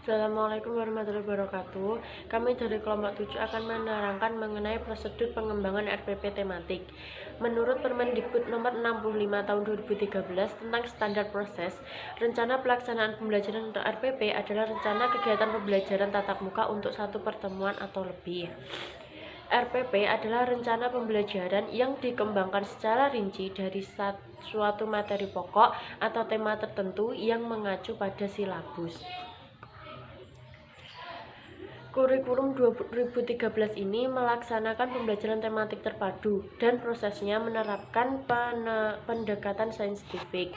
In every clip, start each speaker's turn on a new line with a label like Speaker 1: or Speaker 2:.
Speaker 1: Assalamualaikum warahmatullahi wabarakatuh. Kami dari kelompok 7 akan menerangkan mengenai prosedur pengembangan RPP tematik. Menurut Permendikbud nomor 65 tahun 2013 tentang standar proses, rencana pelaksanaan pembelajaran untuk RPP adalah rencana kegiatan pembelajaran tatap muka untuk satu pertemuan atau lebih. RPP adalah rencana pembelajaran yang dikembangkan secara rinci dari suatu materi pokok atau tema tertentu yang mengacu pada silabus. Kurikulum 2013 ini melaksanakan pembelajaran tematik terpadu dan prosesnya menerapkan pendekatan saintifik.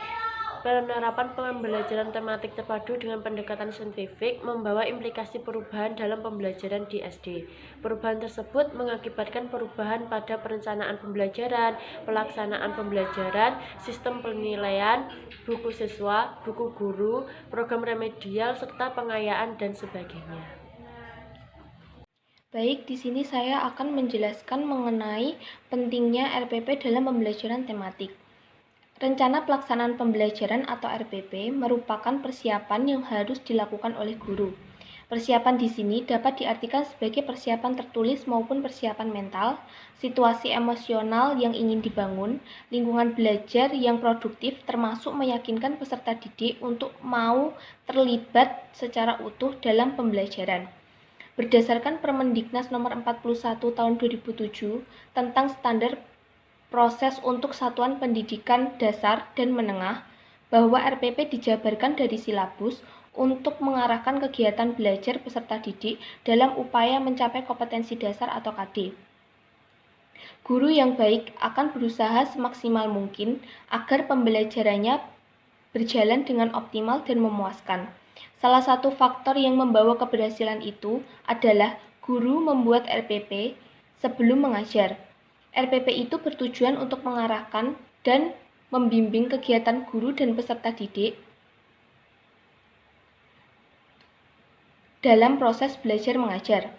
Speaker 1: Penerapan pembelajaran tematik terpadu dengan pendekatan saintifik membawa implikasi perubahan dalam pembelajaran di SD. Perubahan tersebut mengakibatkan perubahan pada perencanaan pembelajaran, pelaksanaan pembelajaran, sistem penilaian, buku siswa, buku guru, program remedial, serta pengayaan dan sebagainya.
Speaker 2: Baik, di sini saya akan menjelaskan mengenai pentingnya RPP dalam pembelajaran tematik. Rencana pelaksanaan pembelajaran atau RPP merupakan persiapan yang harus dilakukan oleh guru. Persiapan di sini dapat diartikan sebagai persiapan tertulis maupun persiapan mental, situasi emosional yang ingin dibangun, lingkungan belajar yang produktif termasuk meyakinkan peserta didik untuk mau terlibat secara utuh dalam pembelajaran. Berdasarkan Permendiknas nomor 41 tahun 2007 tentang standar proses untuk satuan pendidikan dasar dan menengah, bahwa RPP dijabarkan dari silabus untuk mengarahkan kegiatan belajar peserta didik dalam upaya mencapai kompetensi dasar atau KD. Guru yang baik akan berusaha semaksimal mungkin agar pembelajarannya berjalan dengan optimal dan memuaskan. Salah satu faktor yang membawa keberhasilan itu adalah guru membuat RPP sebelum mengajar. RPP itu bertujuan untuk mengarahkan dan membimbing kegiatan guru dan peserta didik dalam proses belajar mengajar.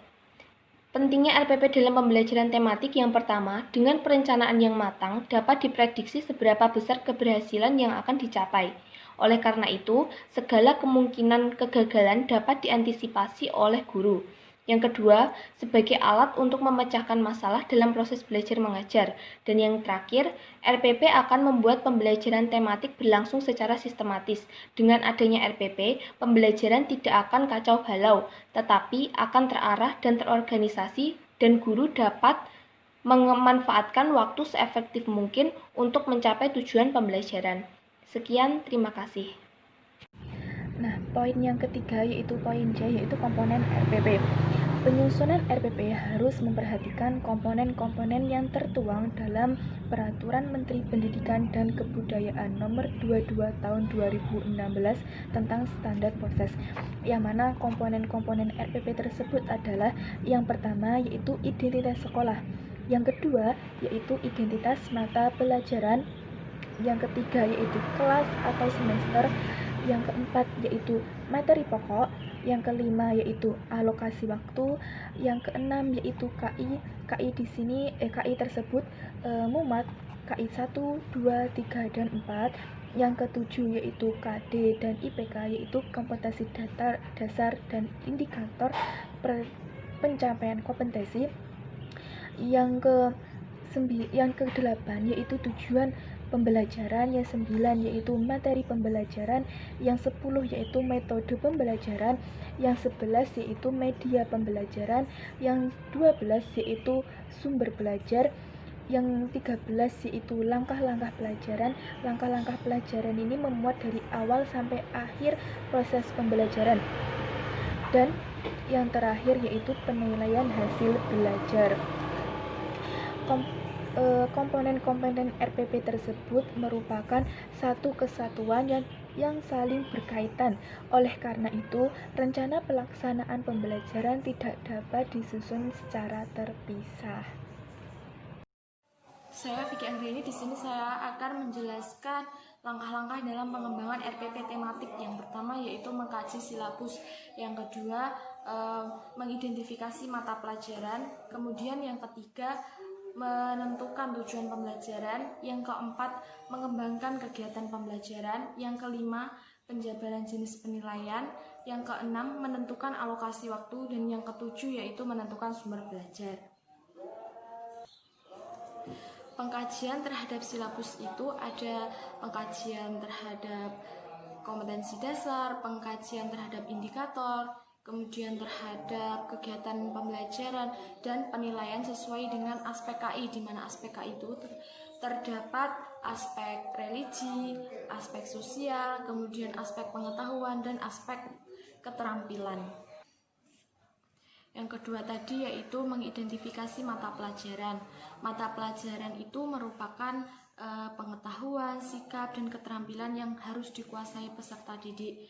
Speaker 2: Pentingnya RPP dalam pembelajaran tematik yang pertama, dengan perencanaan yang matang dapat diprediksi seberapa besar keberhasilan yang akan dicapai. Oleh karena itu, segala kemungkinan kegagalan dapat diantisipasi oleh guru. Yang kedua, sebagai alat untuk memecahkan masalah dalam proses belajar mengajar. Dan yang terakhir, RPP akan membuat pembelajaran tematik berlangsung secara sistematis. Dengan adanya RPP, pembelajaran tidak akan kacau balau, tetapi akan terarah dan terorganisasi, dan guru dapat memanfaatkan waktu seefektif mungkin untuk mencapai tujuan pembelajaran. Sekian, terima kasih.
Speaker 3: Nah, poin yang ketiga yaitu poin J, yaitu komponen RPP. Penyusunan RPP harus memperhatikan komponen-komponen yang tertuang dalam Peraturan Menteri Pendidikan dan Kebudayaan Nomor 22 Tahun 2016 tentang standar proses. Yang mana komponen-komponen RPP tersebut adalah yang pertama yaitu identitas sekolah, yang kedua yaitu identitas mata pelajaran, yang ketiga yaitu kelas atau semester, yang keempat yaitu materi pokok, yang kelima yaitu alokasi waktu, yang keenam yaitu KI. KI di sini KI tersebut mumat KI 1, 2, 3 dan 4. Yang ketujuh yaitu KD dan IPK, yaitu kompetensi dasar dan indikator pencapaian kompetensi. Yang ke-8 yaitu tujuan pembelajaran, yang 9 yaitu materi pembelajaran, yang 10 yaitu metode pembelajaran, yang 11 yaitu media pembelajaran, yang 12 yaitu sumber belajar, yang 13 yaitu langkah-langkah pelajaran. Langkah-langkah pelajaran ini memuat dari awal sampai akhir proses pembelajaran. Dan yang terakhir yaitu penilaian hasil belajar. Komponen-komponen RPP tersebut merupakan satu kesatuan yang saling berkaitan. Oleh karena itu, rencana pelaksanaan pembelajaran tidak dapat disusun secara terpisah.
Speaker 2: Saya Vicky Anggreni. Di sini saya akan menjelaskan langkah-langkah dalam pengembangan RPP tematik. Yang pertama yaitu mengkaji silabus, yang kedua mengidentifikasi mata pelajaran, kemudian yang ketiga menentukan tujuan pembelajaran, yang keempat mengembangkan kegiatan pembelajaran, yang kelima penjabaran jenis penilaian,
Speaker 4: Yang keenam, menentukan alokasi waktu, dan yang ketujuh yaitu menentukan sumber belajar. Pengkajian terhadap silabus itu ada pengkajian terhadap kompetensi dasar, pengkajian terhadap indikator, kemudian terhadap kegiatan pembelajaran, dan penilaian sesuai dengan aspek KI, di mana aspek KI itu terdapat aspek religi, aspek sosial, kemudian aspek pengetahuan, dan aspek keterampilan. Yang kedua tadi yaitu mengidentifikasi mata pelajaran. Mata pelajaran itu merupakan pengetahuan, sikap, dan keterampilan yang harus dikuasai peserta didik.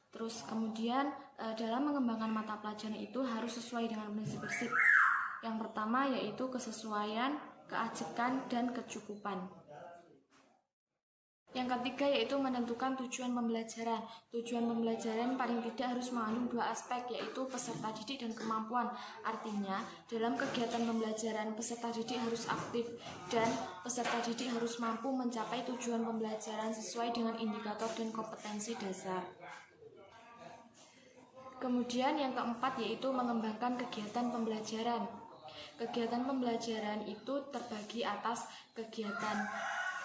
Speaker 4: Terus kemudian dalam mengembangkan mata pelajaran itu harus sesuai dengan prinsip-prinsip. Yang pertama yaitu kesesuaian, keajekan, dan kecukupan. Yang ketiga yaitu menentukan tujuan pembelajaran. Tujuan pembelajaran paling tidak harus mengandung dua aspek, yaitu peserta didik dan kemampuan. Artinya, dalam kegiatan pembelajaran peserta didik harus aktif dan peserta didik harus mampu mencapai tujuan pembelajaran sesuai dengan indikator dan kompetensi dasar. Kemudian yang keempat yaitu mengembangkan kegiatan pembelajaran. Kegiatan pembelajaran itu terbagi atas kegiatan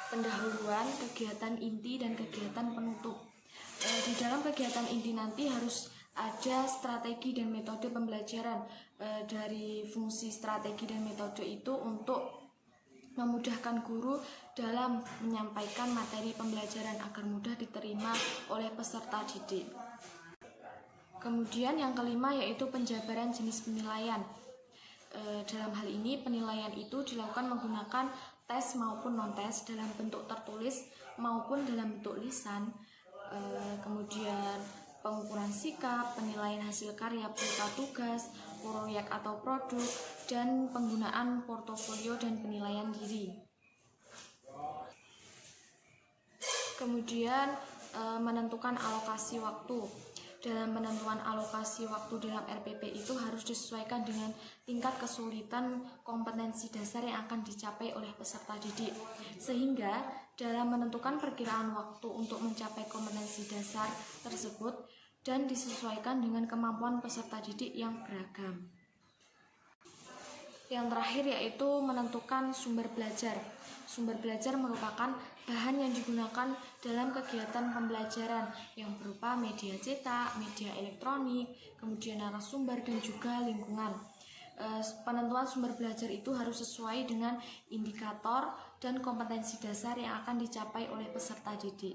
Speaker 4: pendahuluan, kegiatan inti, dan kegiatan penutup. Di dalam kegiatan inti nanti harus ada strategi dan metode pembelajaran. Dari fungsi strategi dan metode itu untuk memudahkan guru dalam menyampaikan materi pembelajaran agar mudah diterima oleh peserta didik. Kemudian yang kelima yaitu penjabaran jenis penilaian. Dalam hal ini penilaian itu dilakukan menggunakan tes maupun non-tes dalam bentuk tertulis maupun dalam bentuk lisan. Kemudian pengukuran sikap, penilaian hasil karya berupa tugas, proyek atau produk, dan penggunaan portofolio dan penilaian diri. Kemudian menentukan alokasi waktu. Dalam menentukan alokasi waktu dalam RPP itu harus disesuaikan dengan tingkat kesulitan kompetensi dasar yang akan dicapai oleh peserta didik. Sehingga dalam menentukan perkiraan waktu untuk mencapai kompetensi dasar tersebut dan disesuaikan dengan kemampuan peserta didik yang beragam. Yang terakhir yaitu menentukan sumber belajar. Sumber belajar merupakan bahan yang digunakan dalam kegiatan pembelajaran yang berupa media cetak, media elektronik, kemudian narasumber, dan juga lingkungan. Penentuan sumber belajar itu harus sesuai dengan indikator dan kompetensi dasar yang akan dicapai oleh peserta didik.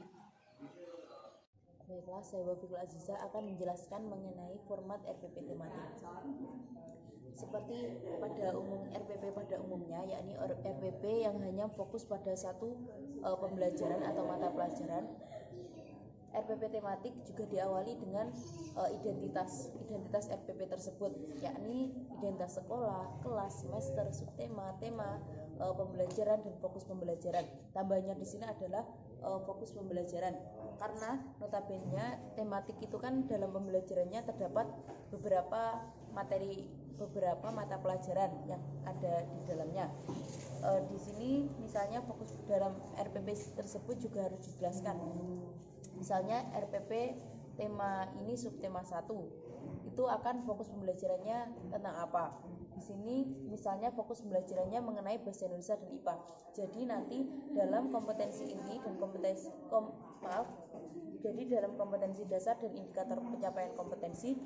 Speaker 5: Baiklah, saya Wafikul Aziza akan menjelaskan mengenai format RPP tematik. Seperti pada RPP pada umumnya, yakni RPP yang hanya fokus pada satu pembelajaran atau mata pelajaran, RPP tematik juga diawali dengan identitas RPP tersebut, yakni identitas sekolah, kelas, semester, subtema, tema, pembelajaran, dan fokus pembelajaran. Tambahnya di sini adalah fokus pembelajaran, karena notabene tematik itu kan dalam pembelajarannya terdapat beberapa mata pelajaran yang ada di dalamnya. Di sini misalnya fokus dalam RPP tersebut juga harus dijelaskan. Misalnya RPP tema ini subtema 1 itu akan fokus pembelajarannya tentang apa. Di sini misalnya fokus pembelajarannya mengenai bahasa Indonesia dan IPA. Jadi nanti dalam kompetensi ini dan dalam kompetensi dasar dan indikator pencapaian kompetensi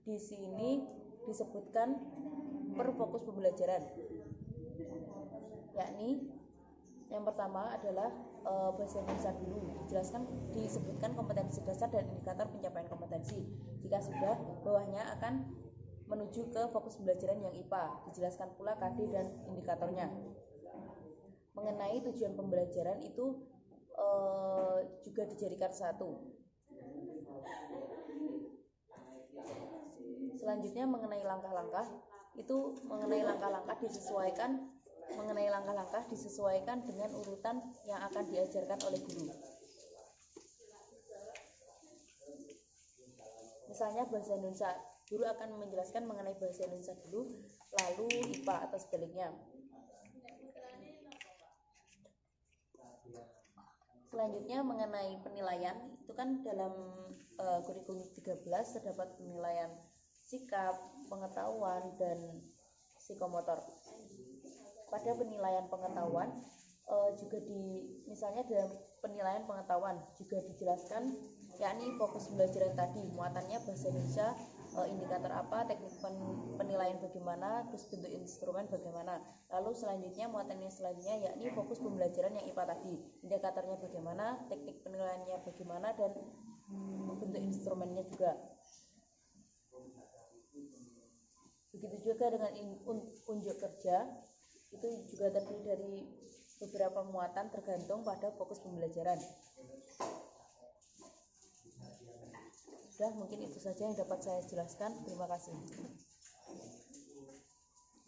Speaker 5: di sini disebutkan per fokus pembelajaran. Yakni yang pertama adalah bahasa Indonesia dulu, disebutkan kompetensi dasar dan indikator pencapaian kompetensi. Jika sudah, bawahnya akan menuju ke fokus pembelajaran yang IPA, dijelaskan pula KD dan indikatornya. Mengenai tujuan pembelajaran itu juga dijadikan satu. Selanjutnya mengenai langkah-langkah disesuaikan dengan urutan yang akan diajarkan oleh guru. Misalnya bahasa Indonesia, guru akan menjelaskan mengenai bahasa Indonesia dulu, lalu IPA atau sebaliknya. Selanjutnya mengenai penilaian, itu kan dalam kurikulum 13 terdapat penilaian sikap, pengetahuan, dan psikomotor. Pada penilaian pengetahuan juga misalnya dalam penilaian pengetahuan juga dijelaskan, yakni fokus pembelajaran tadi, muatannya bahasa Indonesia, indikator apa, teknik penilaian bagaimana, terus bentuk instrumen bagaimana. Lalu selanjutnya muatannya selanjutnya yakni fokus pembelajaran yang IPA tadi, indikatornya bagaimana, teknik penilaiannya bagaimana, dan bentuk instrumennya juga. Begitu juga dengan unjuk kerja, itu juga terdiri dari beberapa muatan tergantung pada fokus pembelajaran. Sudah, mungkin itu saja yang dapat saya jelaskan. Terima kasih.